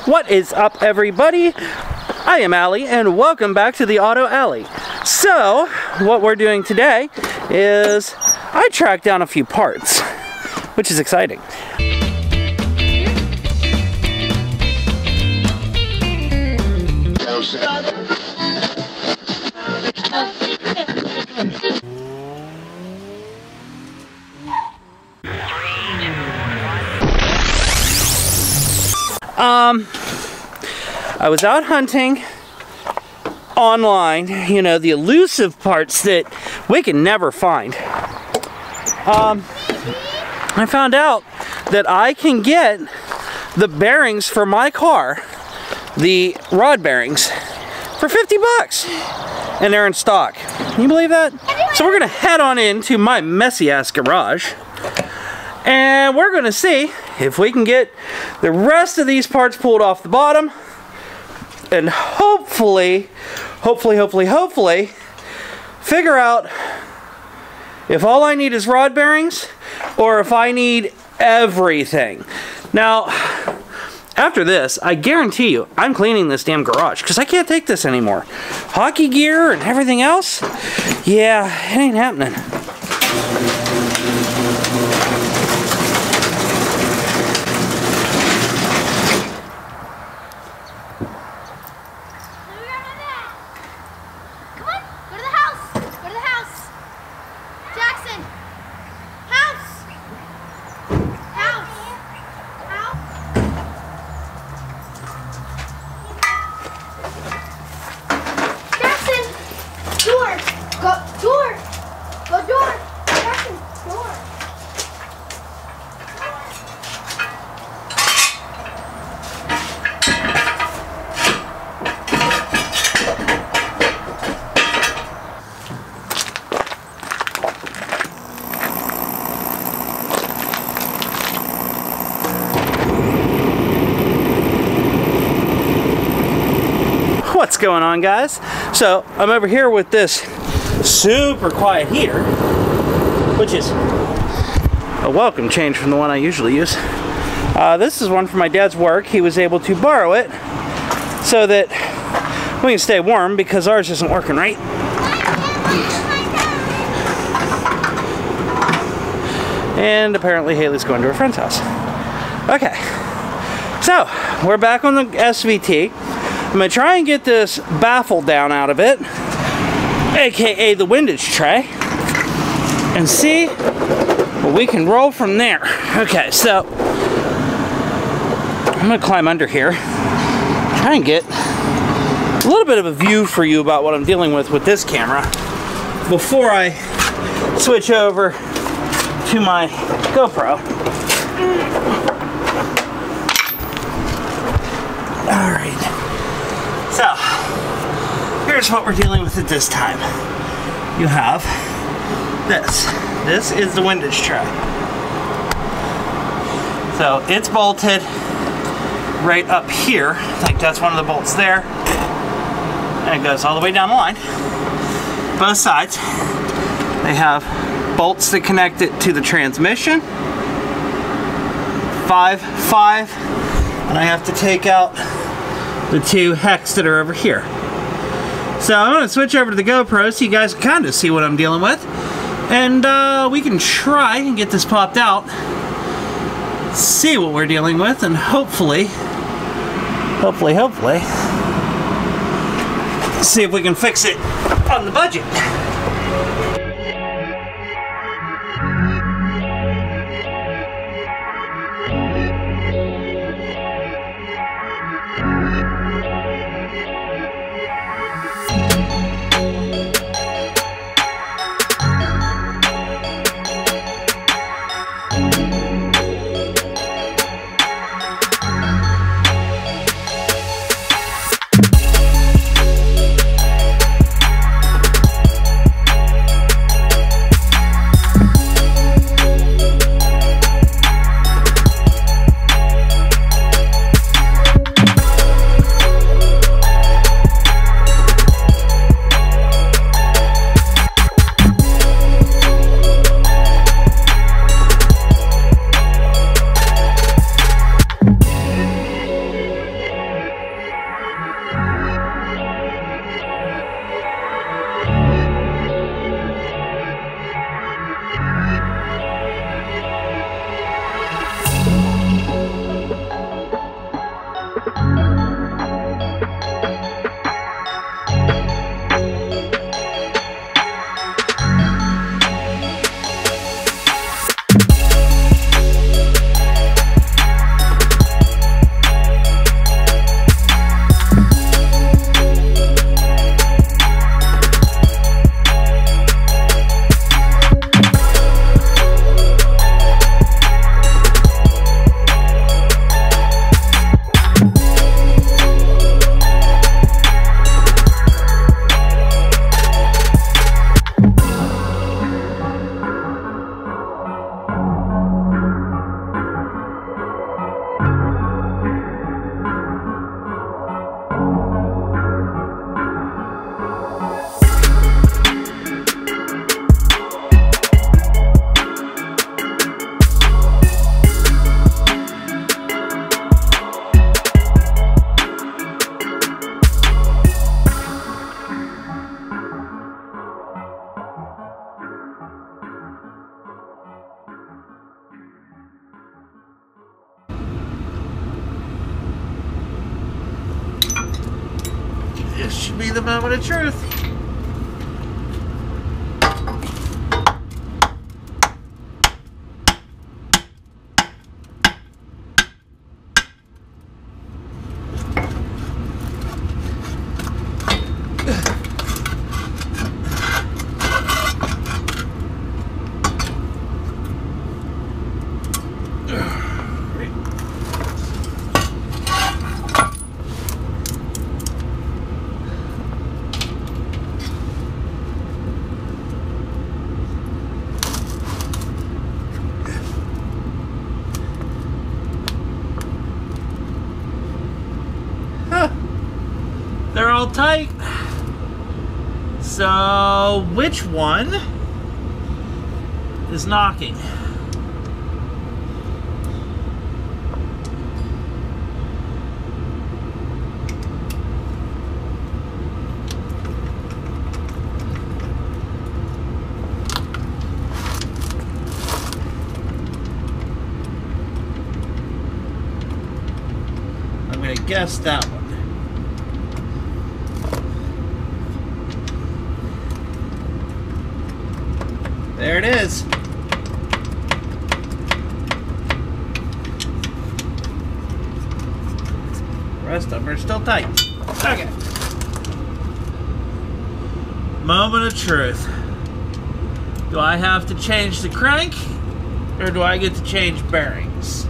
What is up, everybody? I am Allie, and welcome back to the Auto Alley. So, what we're doing today is I tracked down a few parts, which is exciting. I was out hunting online, you know, the elusive parts that we can never find. I found out that I can get the bearings for my car, the rod bearings, for 50 bucks. And they're in stock. Can you believe that? So we're gonna head on into my messy ass garage, and we're gonna see if we can get the rest of these parts pulled off the bottom, and hopefully figure out if all I need is rod bearings or if I need everything. Now, after this, I guarantee you, I'm cleaning this damn garage because I can't take this anymore. Hockey gear and everything else? Yeah, it ain't happening. What's going on, guys? So I'm over here with this super quiet heater, which is a welcome change from the one I usually use. This is one from my dad's work. He was able to borrow it so that we can stay warm because ours isn't working right. And apparently Haley's going to her friend's house. Okay, so we're back on the SVT. I'm going to try and get this baffle down out of it, aka the windage tray, and see what we can roll from there. Okay, so I'm going to climb under here, try and get a little bit of a view for you about what I'm dealing with this camera before I switch over to my GoPro. Alright. So, here's what we're dealing with at this time. You have this. This is the windage tray. So, it's bolted right up here. Like that's one of the bolts there. And it goes all the way down the line. Both sides. They have bolts that connect it to the transmission. 5, and I have to take out the two hex that are over here. So I'm going to switch over to the GoPro so you guys can kind of see what I'm dealing with, and we can try and get this popped out, see what we're dealing with, and hopefully see if we can fix it on the budget. should be the moment of truth. They're all tight. So, which one is knocking? I'm going to guess that one. There it is. The rest of them are still tight. Okay. Moment of truth. Do I have to change the crank, or do I get to change bearings?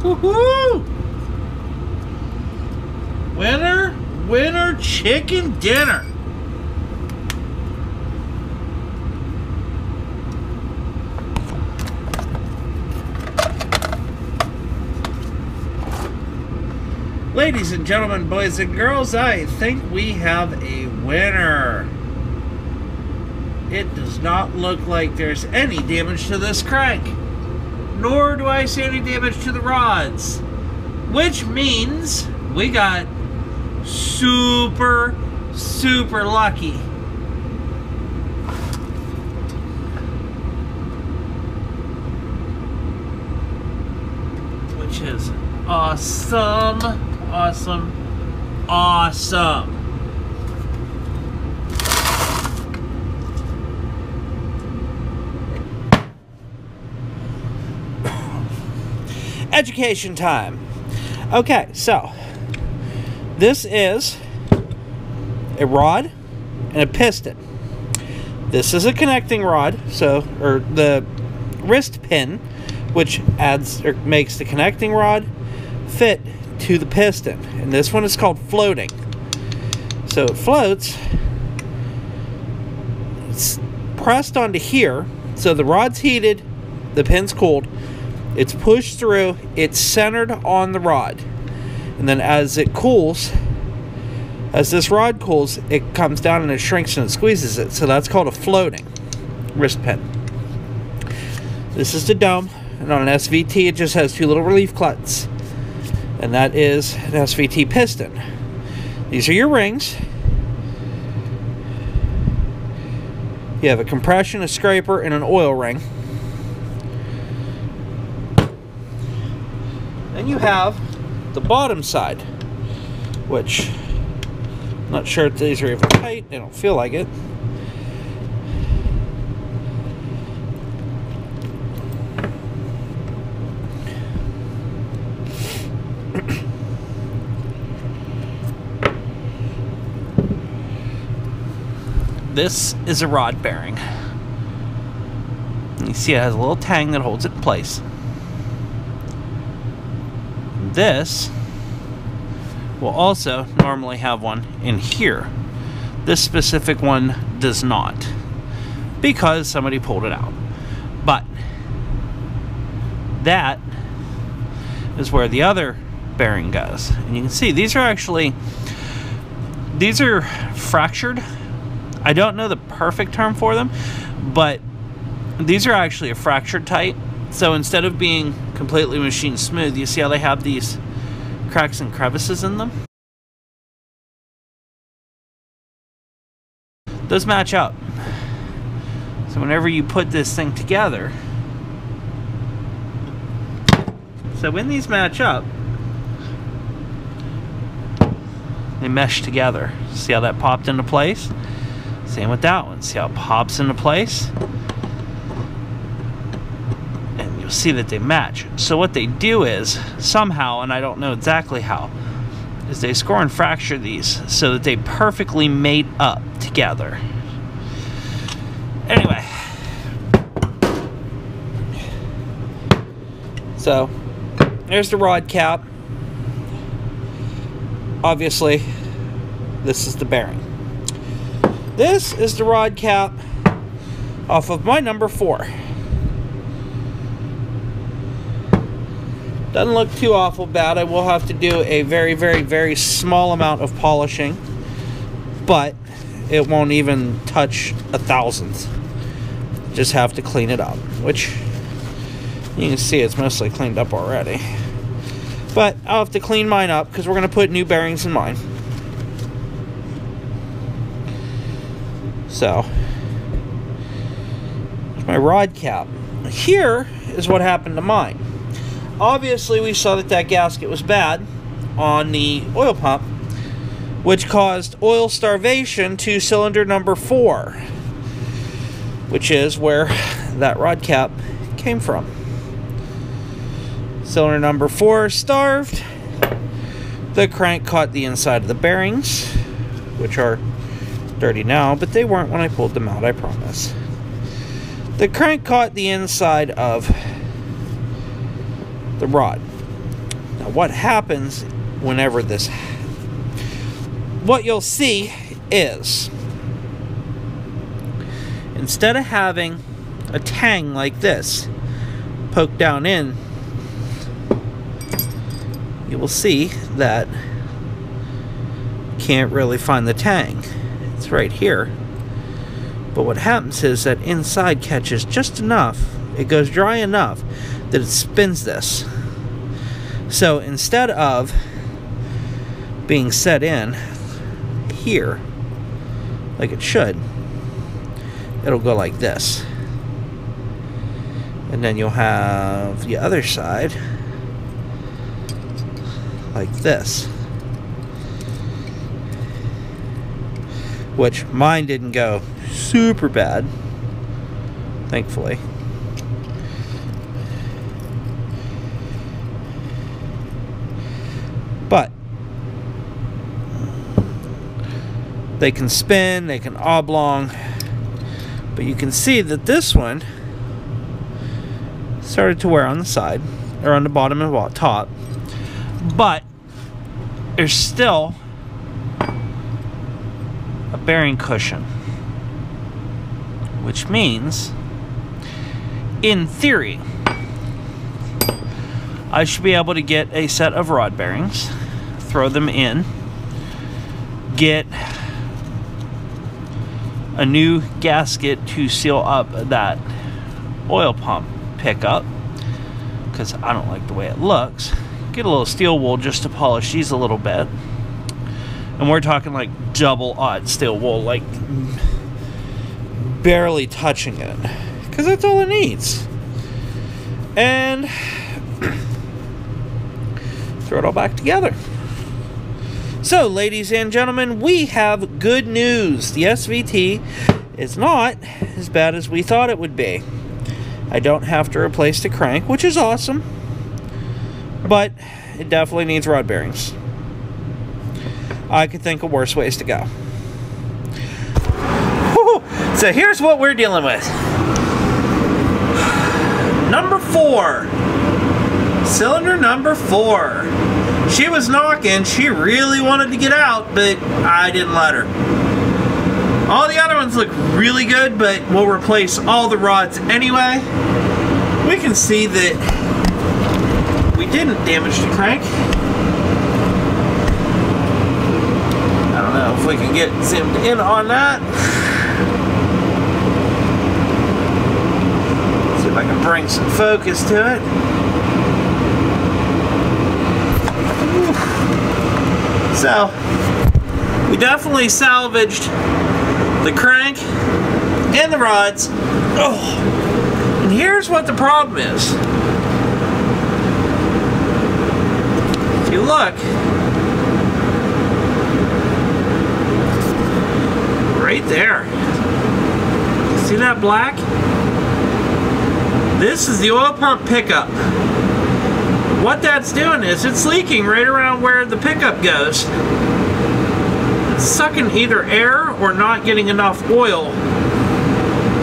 Woohoo! Winner, winner, chicken dinner. Ladies and gentlemen, boys and girls, I think we have a winner. It does not look like there's any damage to this crank, nor do I see any damage to the rods, which means we got super, super lucky. Which is awesome, awesome, awesome. Education time. Okay, so this is a rod and a piston. This is a connecting rod, or the wrist pin, which adds or makes the connecting rod fit to the piston. And this one is called floating. So it floats. It's pressed onto here. So the rod's heated, the pin's cooled. It's pushed through, it's centered on the rod. And then as it cools, as this rod cools, it comes down and it shrinks and it squeezes it. So that's called a floating wrist pin. This is the dome. And on an SVT, it just has two little relief cluts. And that is an SVT piston. These are your rings. You have a compression, a scraper, and an oil ring. Then you have the bottom side, which I'm not sure if these are even tight. They don't feel like it. this is a rod bearing. You see it has a little tang that holds it in place. This will also normally have one in here. This specific one does not, because somebody pulled it out. But that is where the other bearing goes. And you can see these are fractured. I don't know the perfect term for them, but these are actually a fractured type. So instead of being completely machine smooth, you see how they have these cracks and crevices in them? Those match up. So whenever you put this thing together, so when these match up, they mesh together. See how that popped into place? Same with that one. See how it pops into place? And you'll see that they match. So what they do is, somehow, and I don't know exactly how, is they score and fracture these so that they perfectly mate up together. Anyway. So, there's the rod cap. Obviously, this is the bearing. This is the rod cap off of my number 4. Doesn't look too awful bad. I will have to do a very, very, very small amount of polishing, but it won't even touch 1,000th. Just have to clean it up, which you can see it's mostly cleaned up already. But I'll have to clean mine up because we're going to put new bearings in mine. So, there's my rod cap. Here is what happened to mine. Obviously, we saw that that gasket was bad on the oil pump, which caused oil starvation to cylinder number 4, which is where that rod cap came from. Cylinder number 4 starved. The crank caught the inside of the bearings, which are dirty now, but they weren't when I pulled them out, I promise. The crank caught the inside of the rod. Now what happens whenever this... What you'll see is, instead of having a tang like this poked down in, you will see that you can't really find the tang. It's right here. But what happens is that inside catches just enough, it goes dry enough that it spins this. So instead of being set in here like it should, it'll go like this. And then you'll have the other side like this, which mine didn't go super bad, thankfully. But they can spin, they can oblong, but you can see that this one started to wear on the side, or on the bottom and top, but there's still a bearing cushion, which means, in theory, I should be able to get a set of rod bearings, throw them in, get a new gasket to seal up that oil pump pickup, because I don't like the way it looks. Get a little steel wool just to polish these a little bit. And we're talking like double-aught steel wool, like barely touching it, because that's all it needs. And throw it all back together. So, ladies and gentlemen, we have good news. The SVT is not as bad as we thought it would be. I don't have to replace the crank, which is awesome, but it definitely needs rod bearings. I could think of worse ways to go. So here's what we're dealing with. Number 4. Cylinder number 4. She was knocking. She really wanted to get out, but I didn't let her. All the other ones look really good, but we'll replace all the rods anyway. We can see that we didn't damage the crank. I don't know if we can get zoomed in on that. See if I can bring some focus to it. So, we definitely salvaged the crank and the rods. Oh, and here's what the problem is. If you look, right there, see that black? This is the oil pump pickup. What that's doing is it's leaking right around where the pickup goes. It's sucking either air or not getting enough oil.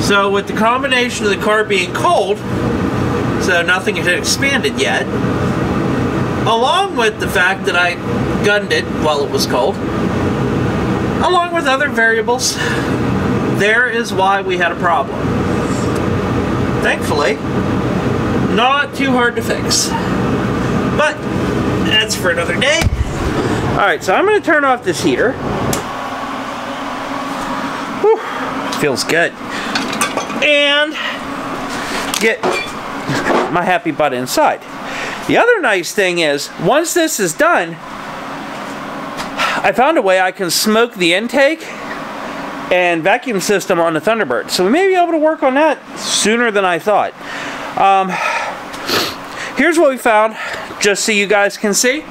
So with the combination of the car being cold, so nothing had expanded yet, along with the fact that I gunned it while it was cold, along with other variables, there is why we had a problem. Thankfully, not too hard to fix. But that's for another day. Alright, so I'm going to turn off this heater. Whew, feels good. And get my happy butt inside. The other nice thing is, once this is done, I found a way I can smoke the intake and vacuum system on the Thunderbird. So we may be able to work on that sooner than I thought. Here's what we found, just so you guys can see.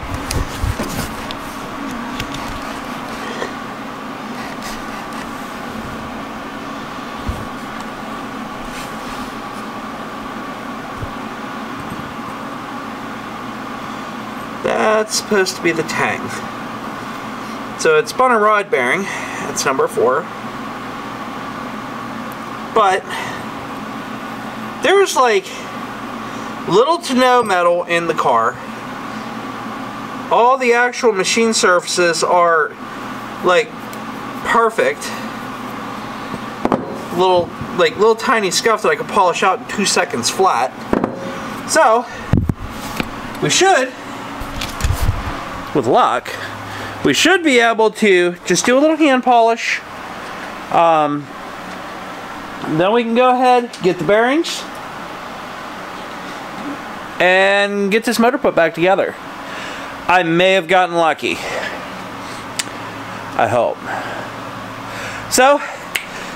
That's supposed to be the tang. So it's spun a rod bearing. It's number 4. But there's like little to no metal in the car. All the actual machine surfaces are like perfect. Little tiny scuff that I can polish out in 2 seconds flat. So we should, with luck, we should be able to just do a little hand polish. Then we can go ahead, get the bearings, and get this motor put back together. I may have gotten lucky. I hope. So,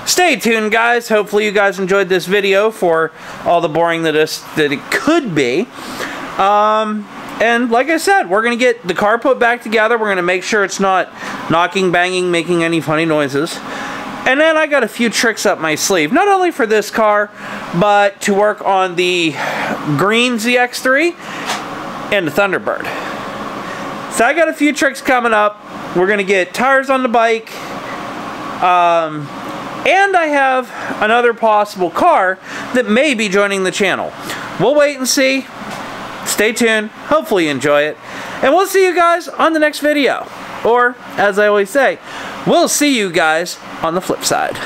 stay tuned, guys. Hopefully you guys enjoyed this video for all the boring that it could be. And like I said, we're going to get the car put back together. We're going to make sure it's not knocking, banging, making any funny noises. And then I got a few tricks up my sleeve. Not only for this car, but to work on the green ZX3 and the Thunderbird. So I got a few tricks coming up. We're going to get tires on the bike. And I have another possible car that may be joining the channel. We'll wait and see. Stay tuned. Hopefully you enjoy it. And we'll see you guys on the next video. Or, as I always say, we'll see you guys on the flip side.